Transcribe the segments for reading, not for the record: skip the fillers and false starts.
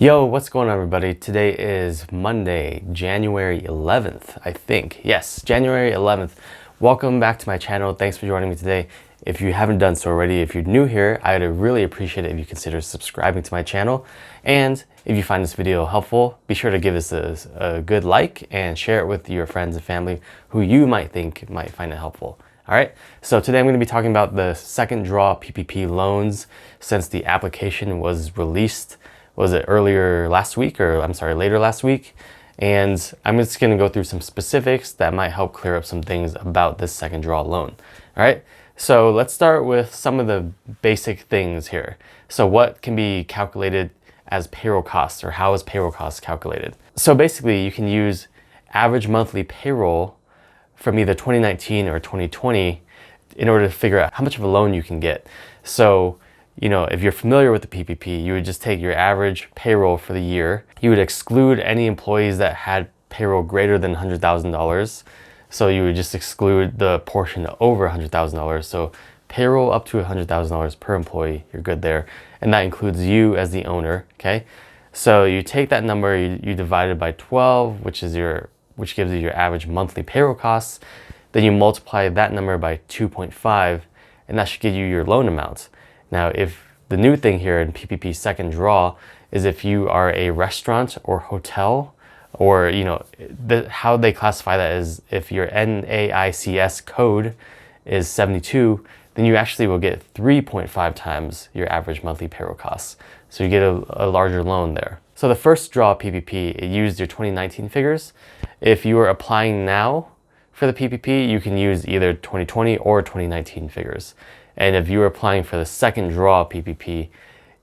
Yo, what's going on, everybody? Today is Monday, January 11th, I think. Yes, January 11th. Welcome back to my channel. Thanks for joining me today. If you haven't done so already, if you're new here, I'd really appreciate it if you consider subscribing to my channel. And if you find this video helpful, be sure to give us a good like and share it with your friends and family who you might think might find it helpful. All right, so today I'm going to be talking about the second draw PPP loans since the application was released. Was it earlier last week, or I'm sorry, later last week? And I'm just going to go through some specifics that might help clear up some things about this second draw loan. All right, so let's start with some of the basic things here. So what can be calculated as payroll costs, or how is payroll costs calculated? So basically you can use average monthly payroll from either 2019 or 2020 in order to figure out how much of a loan you can get. So if you're familiar with the PPP, you would just take your average payroll for the year. You would exclude any employees that had payroll greater than $100,000. So you would just exclude the portion over $100,000. So payroll up to $100,000 per employee, you're good there. And that includes you as the owner, okay? So you take that number, you divide it by 12, which gives you your average monthly payroll costs. Then you multiply that number by 2.5, and that should give you your loan amount. Now, if the new thing here in PPP second draw is if you are a restaurant or hotel, or how they classify that is if your NAICS code is 72, then you actually will get 3.5 times your average monthly payroll costs. So you get a larger loan there. So the first draw PPP, it used your 2019 figures. If you are applying now for the PPP, you can use either 2020 or 2019 figures. And if you're applying for the second draw PPP,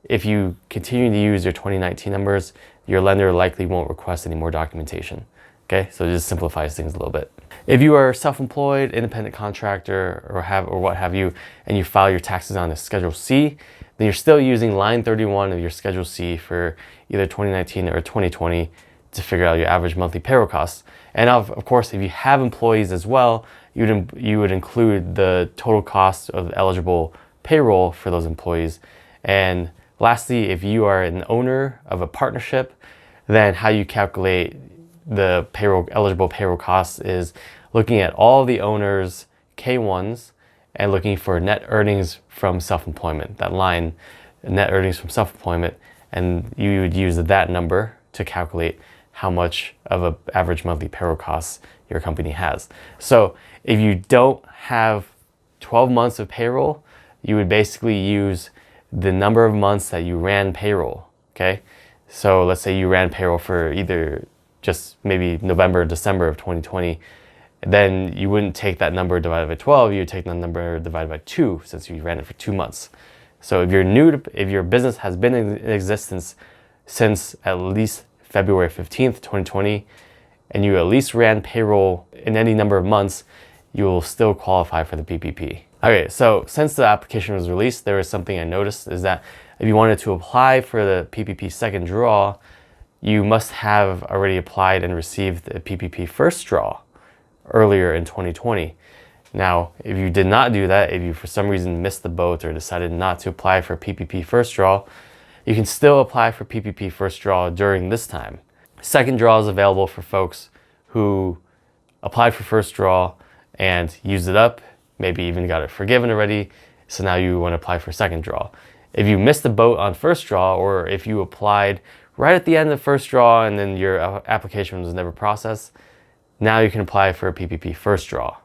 if you continue to use your 2019 numbers, your lender likely won't request any more documentation. Okay, so it just simplifies things a little bit. If you are self-employed, independent contractor, or what have you, and you file your taxes on a Schedule C, then you're still using line 31 of your Schedule C for either 2019 or 2020 to figure out your average monthly payroll costs. And of course, if you have employees as well, you would include the total cost of eligible payroll for those employees. And lastly, if you are an owner of a partnership, then how you calculate the eligible payroll costs is looking at all the owners' K1s and looking for net earnings from self-employment, that line, net earnings from self-employment, and you would use that number to calculate how much of an average monthly payroll costs your company has. So if you don't have 12 months of payroll, you would basically use the number of months that you ran payroll, okay? So let's say you ran payroll for either just maybe November or December of 2020, then you wouldn't take that number divided by 12, you would take that number divided by 2 since you ran it for 2 months. So if if your business has been in existence since at least February 15th, 2020, and you at least ran payroll in any number of months, you will still qualify for the PPP. Okay, so since the application was released, there was something I noticed is that if you wanted to apply for the PPP second draw, you must have already applied and received the PPP first draw earlier in 2020. Now, if you did not do that, if you for some reason missed the boat or decided not to apply for PPP first draw, you can still apply for PPP first draw during this time. Second draw is available for folks who applied for first draw and used it up, maybe even got it forgiven already, so now you want to apply for second draw. If you missed the boat on first draw, or if you applied right at the end of first draw and then your application was never processed, now you can apply for a PPP first draw.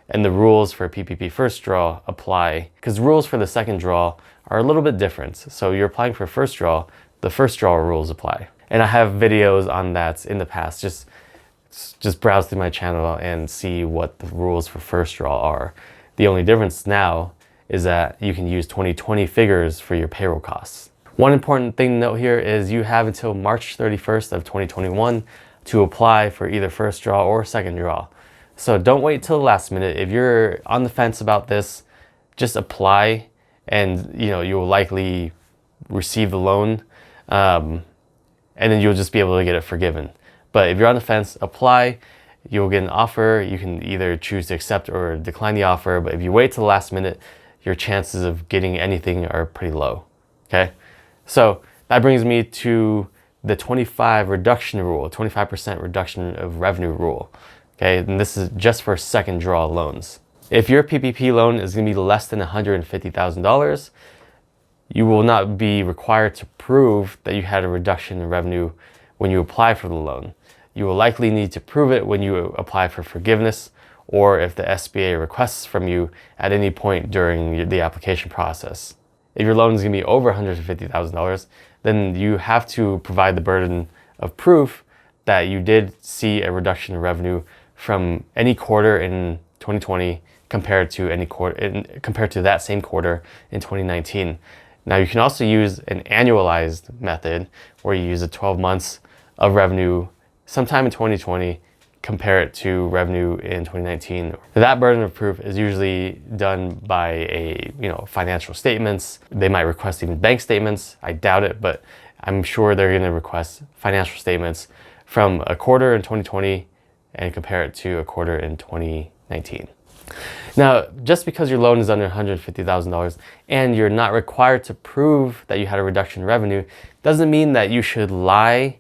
And the rules for PPP first draw apply, because rules for the second draw are a little bit different. So you're applying for first draw, the first draw rules apply. And I have videos on that in the past. Just browse through my channel and see what the rules for first draw are. The only difference now is that you can use 2020 figures for your payroll costs. One important thing to note here is you have until March 31st of 2021 to apply for either first draw or second draw. So don't wait till the last minute. If you're on the fence about this, just apply, and you'll likely receive the loan, and then you'll just be able to get it forgiven. But if you're on the fence, apply. You'll get an offer. You can either choose to accept or decline the offer. But if you wait till the last minute, your chances of getting anything are pretty low. Okay, so that brings me to the 25 reduction rule, 25% reduction of revenue rule. Okay, and this is just for second draw loans. If your PPP loan is going to be less than $150,000, you will not be required to prove that you had a reduction in revenue when you apply for the loan. You will likely need to prove it when you apply for forgiveness, or if the SBA requests from you at any point during the application process. If your loan is going to be over $150,000, then you have to provide the burden of proof that you did see a reduction in revenue from any quarter in 2020 compared to that same quarter in 2019. Now you can also use an annualized method where you use the 12 months of revenue sometime in 2020, compare it to revenue in 2019. That burden of proof is usually done by financial statements. They might request even bank statements. I doubt it, but I'm sure they're going to request financial statements from a quarter in 2020 and compare it to a quarter in 2019. Now, just because your loan is under $150,000 and you're not required to prove that you had a reduction in revenue, doesn't mean that you should lie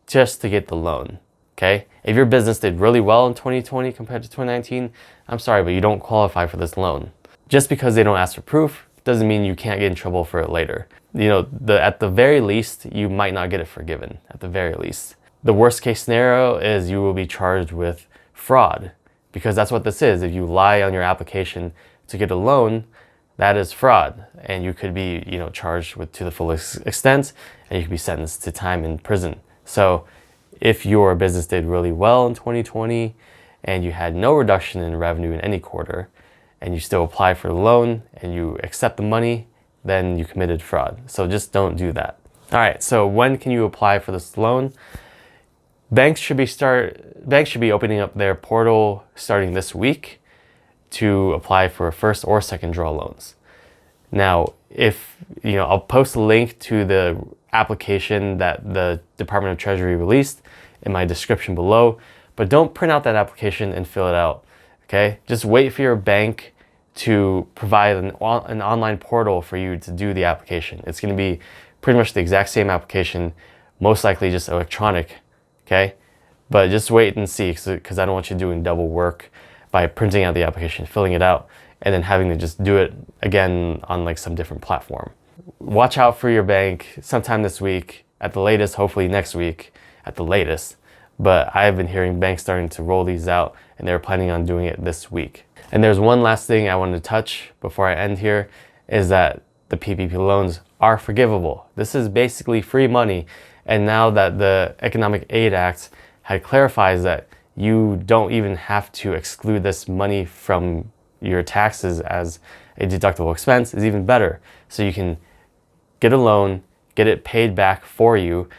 just to get the loan, okay? If your business did really well in 2020 compared to 2019, I'm sorry, but you don't qualify for this loan. Just because they don't ask for proof doesn't mean you can't get in trouble for it later. At the very least, you might not get it forgiven, at the very least. The worst case scenario is you will be charged with fraud, because that's what this is. If you lie on your application to get a loan, that is fraud, and you could be charged to the full extent, and you could be sentenced to time in prison. So if your business did really well in 2020 and you had no reduction in revenue in any quarter, and you still apply for the loan and you accept the money, then you committed fraud. So just don't do that. All right, so when can you apply for this loan? Banks should be opening up their portal starting this week to apply for first or second draw loans. Now, I'll post a link to the application that the Department of Treasury released in my description below, but don't print out that application and fill it out, okay? Just wait for your bank to provide an online portal for you to do the application. It's going to be pretty much the exact same application, most likely just electronic, okay? But just wait and see, because I don't want you doing double work by printing out the application, filling it out, and then having to just do it again on some different platform. Watch out for your bank sometime this week, at the latest, hopefully next week at the latest. But I've been hearing banks starting to roll these out, and they're planning on doing it this week. And there's one last thing I wanted to touch before I end here, is that the PPP loans are forgivable. This is basically free money. And now that the Economic Aid Act clarifies that you don't even have to exclude this money from your taxes as a deductible expense, is even better. So you can get a loan, get it paid back for you,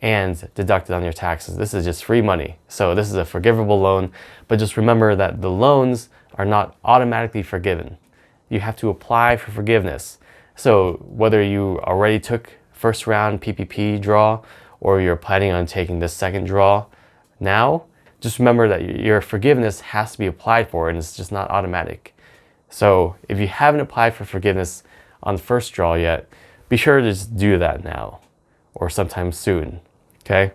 and deduct it on your taxes. This is just free money. So this is a forgivable loan, but just remember that the loans are not automatically forgiven. You have to apply for forgiveness. So whether you already took first round PPP draw or you're planning on taking this second draw now, just remember that your forgiveness has to be applied for, and it's just not automatic. So if you haven't applied for forgiveness on the first draw yet, be sure to just do that now or sometime soon, okay?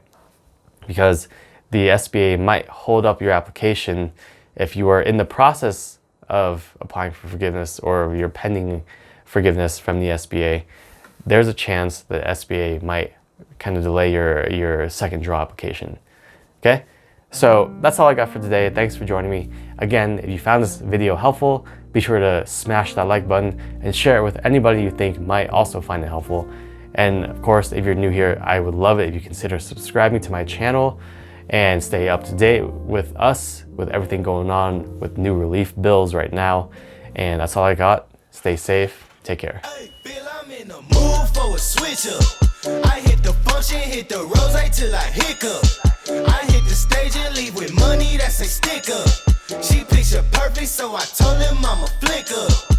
Because the SBA might hold up your application if you are in the process of applying for forgiveness or you're pending forgiveness from the SBA. There's a chance that SBA might kind of delay your second draw application, okay? So that's all I got for today. Thanks for joining me. Again, if you found this video helpful, be sure to smash that like button and share it with anybody you think might also find it helpful. And of course, if you're new here, I would love it if you consider subscribing to my channel and stay up to date with us, with everything going on with new relief bills right now. And that's all I got. Stay safe. Take care. Hey, Bill, I'm in the mood for a switch up. I hit the function, hit the rose till I hiccup. I hit the stage and leave with money that's a sticker. She picture perfect, so I told him I'm a flicker.